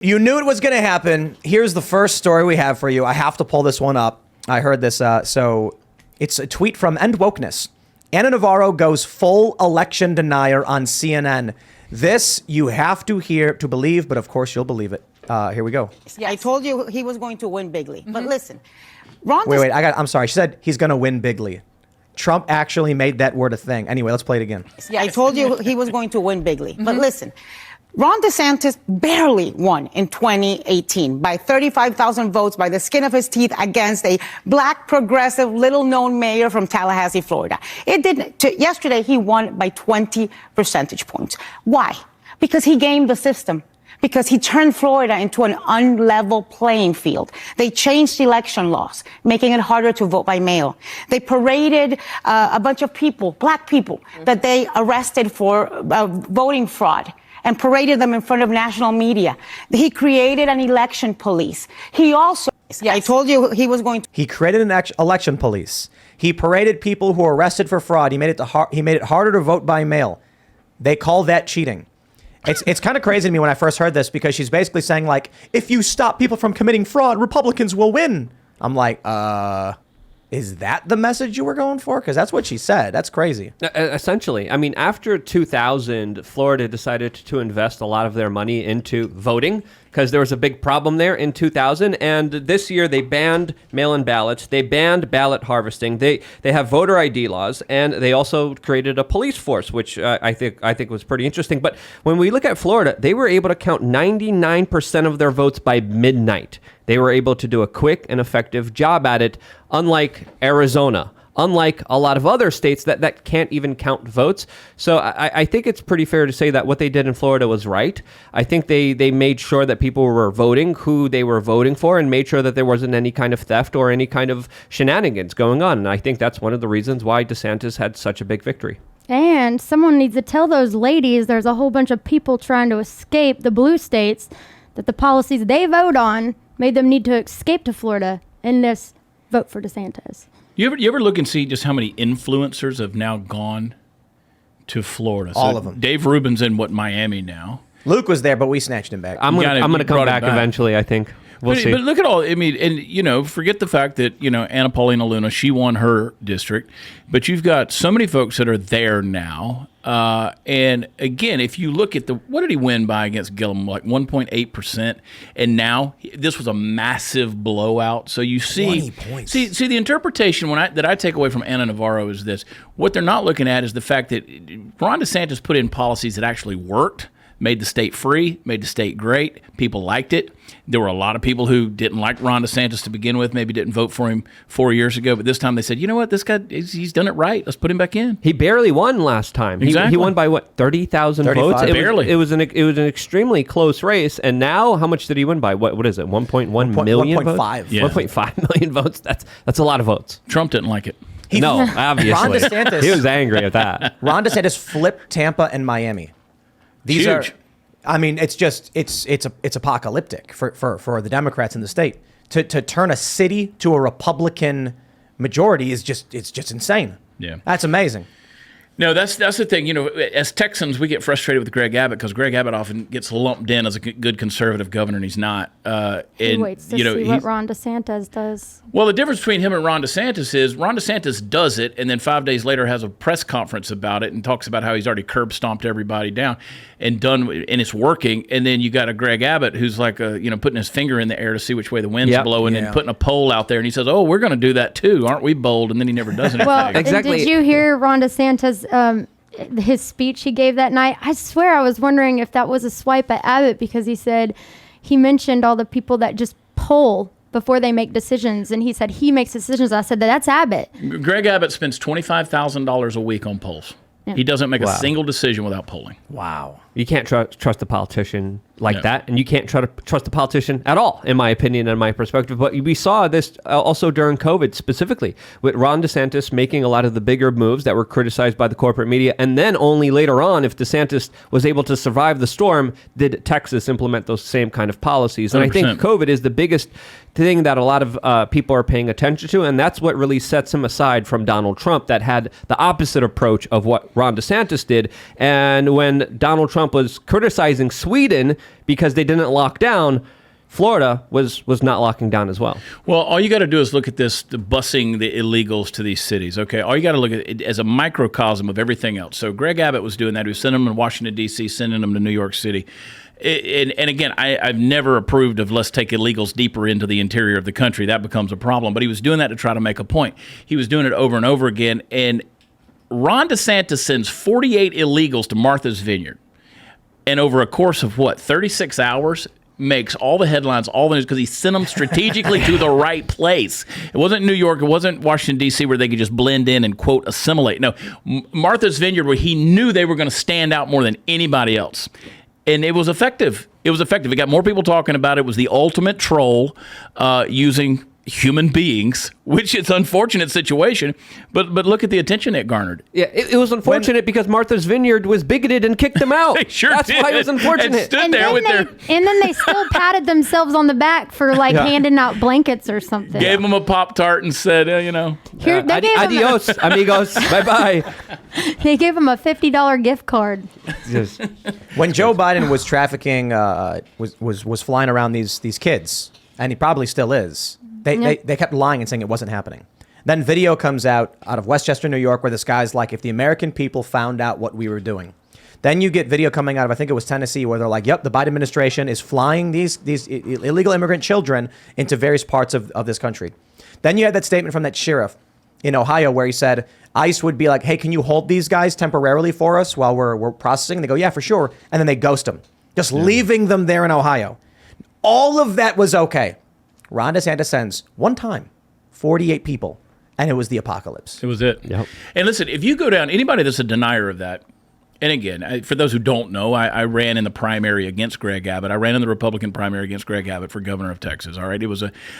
You knew it was going to happen. Here's the first story we have for you. I have to pull this one up. I heard this. So it's a tweet from End Wokeness. Ana Navarro goes full election denier on CNN. This you have to hear to believe, but of course you'll believe it. Here we go. I told you he was going to win bigly. But listen, Wait. I'm sorry. She said he's going to win bigly. Trump actually made that word a thing. Anyway, let's play it again. I told you he was going to win bigly. But listen, Ron DeSantis barely won in 2018 by 35,000 votes by the skin of his teeth against a black, progressive, little-known mayor from Tallahassee, Florida. Yesterday, he won by 20 percentage points. Why? Because he gamed the system. Because he turned Florida into an unlevel playing field. They changed election laws, making it harder to vote by mail. They paraded a bunch of people, black people, that they arrested for voting fraud, and paraded them in front of national media. He created an election police. He also, I told you he was going to. He created an election police. He paraded people who were arrested for fraud. He made it harder to vote by mail. They call that cheating. It's kind of crazy to me when I first heard this, because she's basically saying, like, if you stop people from committing fraud, Republicans will win. I'm like, is that the message you were going for? Because that's what she said. That's crazy. Essentially. I mean, after 2000, Florida decided to invest a lot of their money into voting because there was a big problem there in 2000. And this year they banned mail-in ballots. They banned ballot harvesting. They have voter ID laws, and they also created a police force, which I think was pretty interesting. But when we look at Florida, they were able to count 99% of their votes by midnight. They were able to do a quick and effective job at it, unlike Arizona, unlike a lot of other states that can't even count votes. So I think it's pretty fair to say that what they did in Florida was right. I think they made sure that people were voting who they were voting for, and made sure that there wasn't any kind of theft or any kind of shenanigans going on. And I think that's one of the reasons why DeSantis had such a big victory. And someone needs to tell those ladies there's a whole bunch of people trying to escape the blue states, that the policies they vote on made them need to escape to Florida in this vote for DeSantis. You ever look and see just how many influencers have now gone to Florida? All of them. Dave Rubin's in Miami now. Luke was there, but we snatched him back. I'm gonna come back eventually, I think. We'll see. But look at all, I mean, and, forget the fact that, Anna Paulina Luna, she won her district, but you've got so many folks that are there now. And again, if you look at what did he win by against Gillum? Like 1.8%. And now this was a massive blowout. So you see, 20 points. see the interpretation that I take away from Ana Navarro is this. What they're not looking at is the fact that Ron DeSantis put in policies that actually worked, made the state free, made the state great. People liked it. There were a lot of people who didn't like Ron DeSantis to begin with, maybe didn't vote for him 4 years ago. But this time they said, you know what, this guy, he's done it right. Let's put him back in. He barely won last time. Exactly. He won by, 30,000 votes? Barely. It was an extremely close race. And now, how much did he win by? What is it, 1.1 million votes? 1.5. Yeah. 1.5 million votes. That's a lot of votes. Trump didn't like it. No, obviously. Ron DeSantis. He was angry at that. Ron DeSantis flipped Tampa and Miami. These Huge. I mean, it's apocalyptic for the Democrats in the state. To turn a city to a Republican majority is just insane. Yeah. That's amazing. No, that's the thing. As Texans, we get frustrated with Greg Abbott because Greg Abbott often gets lumped in as a good conservative governor, and he's not. He waits to see what Ron DeSantis does. Well, the difference between him and Ron DeSantis is Ron DeSantis does it, and then 5 days later has a press conference about it and talks about how he's already curb stomped everybody down and it's working. And then you got a Greg Abbott who's like putting his finger in the air to see which way the wind's blowing and putting a poll out there, and he says, "Oh, we're going to do that too, aren't we bold?" And then he never does anything. Well, Exactly. Did you hear Ron DeSantis? His speech he gave that night, I swear I was wondering if that was a swipe at Abbott, because he mentioned all the people that just poll before they make decisions, and he said he makes decisions. I said that's Abbott. Greg Abbott spends $25,000 a week on polls. Yeah. He doesn't make a single decision without polling. Wow. You can't trust a politician like that, and you can't trust a politician at all, in my opinion and my perspective. But we saw this also during COVID, specifically with Ron DeSantis making a lot of the bigger moves that were criticized by the corporate media, and then only later on, if DeSantis was able to survive the storm, did Texas implement those same kind of policies. And 100%. I think COVID is the biggest thing that a lot of people are paying attention to, and that's what really sets him aside from Donald Trump, that had the opposite approach of what Ron DeSantis did. And when Donald Trump Trump was criticizing Sweden because they didn't lock down, Florida was not locking down as well. Well, all you got to do is look at this, the busing the illegals to these cities, okay? All you got to look at it as a microcosm of everything else. So Greg Abbott was doing that. He was sending them to Washington, D.C., sending them to New York City. And again, I've never approved of let's take illegals deeper into the interior of the country. That becomes a problem. But he was doing that to try to make a point. He was doing it over and over again. And Ron DeSantis sends 48 illegals to Martha's Vineyard. And over a course of, 36 hours, makes all the headlines, all the news, because he sent them strategically to the right place. It wasn't New York. It wasn't Washington, D.C., where they could just blend in and, quote, assimilate. No, Martha's Vineyard, where he knew they were going to stand out more than anybody else. And it was effective. It was effective. It got more people talking about it. It was the ultimate troll using human beings, which is an unfortunate situation, but look at the attention it garnered. Yeah, it was unfortunate because Martha's Vineyard was bigoted and kicked them out. That's did. why it was unfortunate. And stood there with their... And then they still patted themselves on the back for handing out blankets or something. Gave them a Pop-Tart and said, Here, they gave adios, amigos. Bye-bye. They gave him a $50 gift card. When Joe Biden was trafficking, was flying around these kids, and he probably still is. They kept lying and saying it wasn't happening. Then video comes out of Westchester, New York, where this guy's like, if the American people found out what we were doing. Then you get video coming out of, I think it was Tennessee, where they're like, yep, the Biden administration is flying these illegal immigrant children into various parts of this country. Then you had that statement from that sheriff in Ohio where he said ICE would be like, hey, can you hold these guys temporarily for us while we're processing? They go, yeah, for sure. And then they ghost them, just leaving them there in Ohio. All of that was okay. Ron DeSantis sends one time 48 people, and it was the apocalypse. It was it. Yep. And listen, if you go down, anybody that's a denier of that, and again, for those who don't know, I ran in the primary against Greg Abbott. I ran in the Republican primary against Greg Abbott for governor of Texas. All right,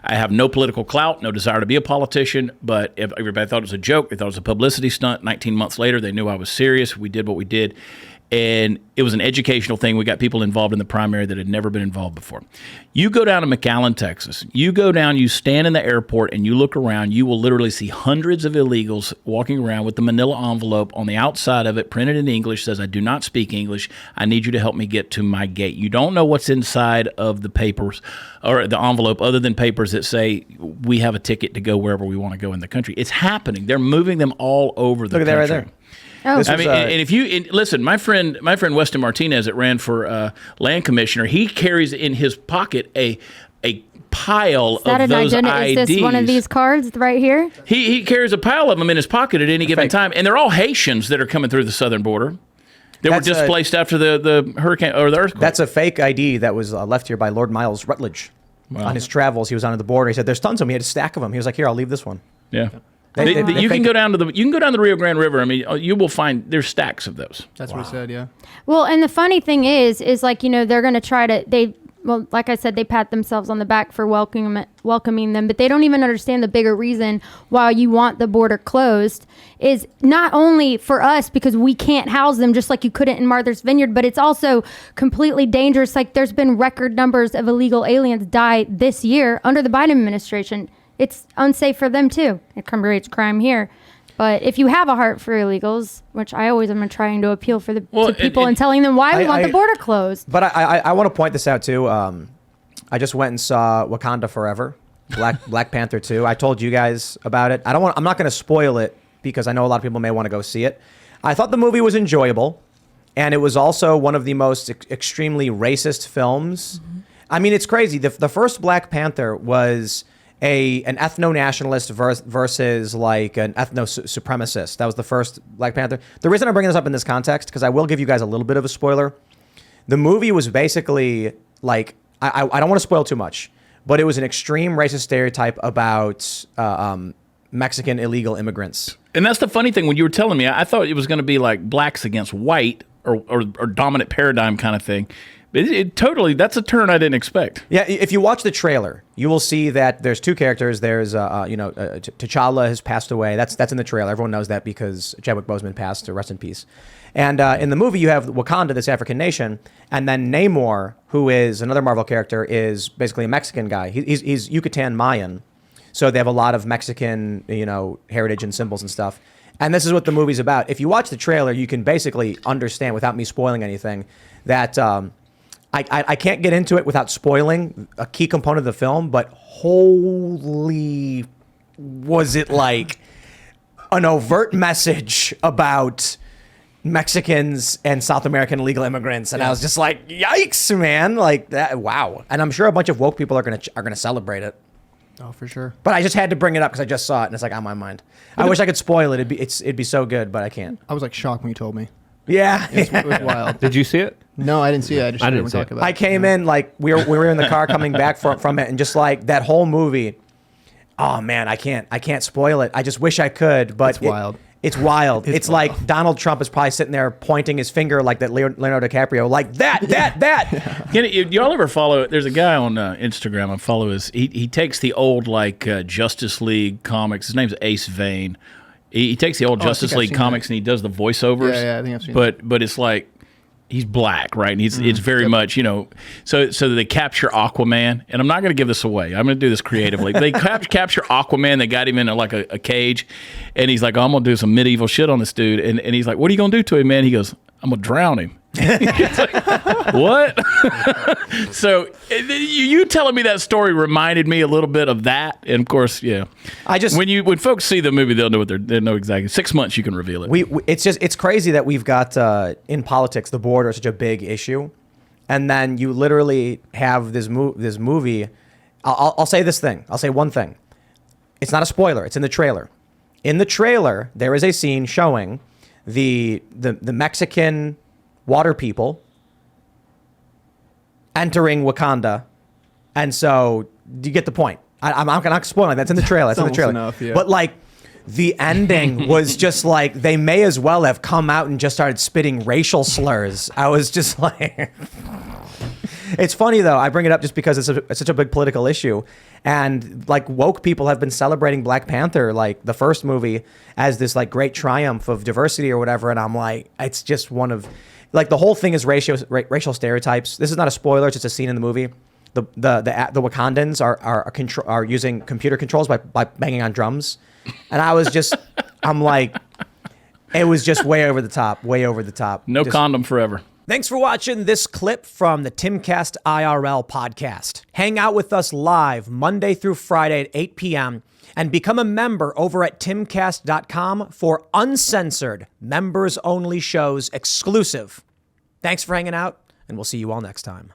I have no political clout, no desire to be a politician, but if everybody thought it was a joke, they thought it was a publicity stunt. 19 months later, they knew I was serious. We did what we did. And it was an educational thing. We got people involved in the primary that had never been involved before. You go down to McAllen, Texas. You go down, you stand in the airport, and you look around. You will literally see hundreds of illegals walking around with the manila envelope on the outside of it, printed in English, says, I do not speak English. I need you to help me get to my gate. You don't know what's inside of the papers or the envelope other than papers that say we have a ticket to go wherever we want to go in the country. It's happening. They're moving them all over the country. Look at that right there. Oh. I mean, and if you listen, my friend Weston Martinez that ran for land commissioner, he carries in his pocket a pile of those IDs. Is this one of these cards right here? He carries a pile of them in his pocket at any given time, and they're all Haitians that are coming through the southern border. They were displaced after the hurricane or the earthquake. That's a fake ID that was left here by Lord Miles Rutledge. Wow. On his travels. He was on the border. He said, "There's tons of them." He had a stack of them. He was like, "Here, I'll leave this one." Yeah. You can go down to the Rio Grande River. I mean, you will find there's stacks of those. That's what he said. Yeah. Well, and the funny thing is like, they're going to try to, like I said, they pat themselves on the back for welcoming them, but they don't even understand the bigger reason why you want the border closed is not only for us because we can't house them just like you couldn't in Martha's Vineyard, but it's also completely dangerous. Like there's been record numbers of illegal aliens die this year under the Biden administration. It's unsafe for them too. It creates crime here. But if you have a heart for illegals, which I always am trying to appeal to people and telling them why we want the border closed. But I want to point this out too. I just went and saw Wakanda Forever, Black Panther 2. I told you guys about it. I'm not going to spoil it because I know a lot of people may want to go see it. I thought the movie was enjoyable, and it was also one of the most extremely racist films. Mm-hmm. I mean, it's crazy. The first Black Panther was an ethno-nationalist versus like an ethno-supremacist. That was the first Black Panther. The reason I'm bringing this up in this context, because I will give you guys a little bit of a spoiler. The movie was basically like, I don't want to spoil too much, but it was an extreme racist stereotype about Mexican illegal immigrants. And that's the funny thing. When you were telling me, I thought it was going to be like blacks against white or dominant paradigm kind of thing. Totally, that's a turn I didn't expect. Yeah, if you watch the trailer, you will see that there's two characters. There's, T'Challa has passed away. That's in the trailer. Everyone knows that because Chadwick Boseman passed. Rest in peace. And in the movie, you have Wakanda, this African nation, and then Namor, who is another Marvel character, is basically a Mexican guy. He's Yucatan Mayan, so they have a lot of Mexican, heritage and symbols and stuff. And this is what the movie's about. If you watch the trailer, you can basically understand, without me spoiling anything, that I can't get into it without spoiling a key component of the film, but holy, was it like an overt message about Mexicans and South American illegal immigrants. And I was just like, yikes, man. Like that. Wow. And I'm sure a bunch of woke people are going to celebrate it. Oh, for sure. But I just had to bring it up because I just saw it and it's like on my mind. I wish I could spoil it. It'd be so good, but I can't. I was like shocked when you told me. Yeah. It was wild. Did you see it? No, I didn't see it. I just I heard didn't everyone see talk it. about it. I came in like we were in the car coming back from it, and just like that whole movie. Oh man, I can't spoil it. I just wish I could, but It's wild. It's wild. It's like Donald Trump is probably sitting there pointing his finger like that Leonardo DiCaprio, like that. Y'all ever follow? There's a guy on Instagram. I follow his. He takes the old like Justice League comics. His name's Ace Vane. He takes the old Justice I've League seen comics and he does the voiceovers. Yeah, I think I've seen But it's like he's black, right? And it's very much, so they capture Aquaman, and I'm not going to give this away. I'm going to do this creatively. They capture Aquaman. They got him in like a cage, and he's like, oh, I'm going to do some medieval shit on this dude. And he's like, what are you going to do to him, man? He goes, I'm going to drown him. It's like, what? So you telling me that story reminded me a little bit of that, and of course, yeah. When folks see the movie, they'll know they know exactly. 6 months, you can reveal it. It's crazy that we've got in politics the border is such a big issue, and then you literally have this movie. I'll say this thing. I'll say one thing. It's not a spoiler. It's in the trailer. In the trailer, there is a scene showing the Mexican water people entering Wakanda, and so you get the point. I'm not spoiling. That's in the trailer. That's in the almost trailer. enough, yeah. But like the ending was just like they may as well have come out and just started spitting racial slurs. I was just like, it's funny though. I bring it up just because it's such a big political issue, and like woke people have been celebrating Black Panther, like the first movie, as this like great triumph of diversity or whatever. And I'm like, it's just one of. Like the whole thing is racial stereotypes. This is not a spoiler; it's just a scene in the movie. The Wakandans are using computer controls by banging on drums, and I'm like, it was just way over the top. No condom forever. Thanks for watching this clip from the Timcast IRL podcast. Hang out with us live Monday through Friday at 8 p.m. and become a member over at timcast.com for uncensored, members-only shows exclusive. Thanks for hanging out, and we'll see you all next time.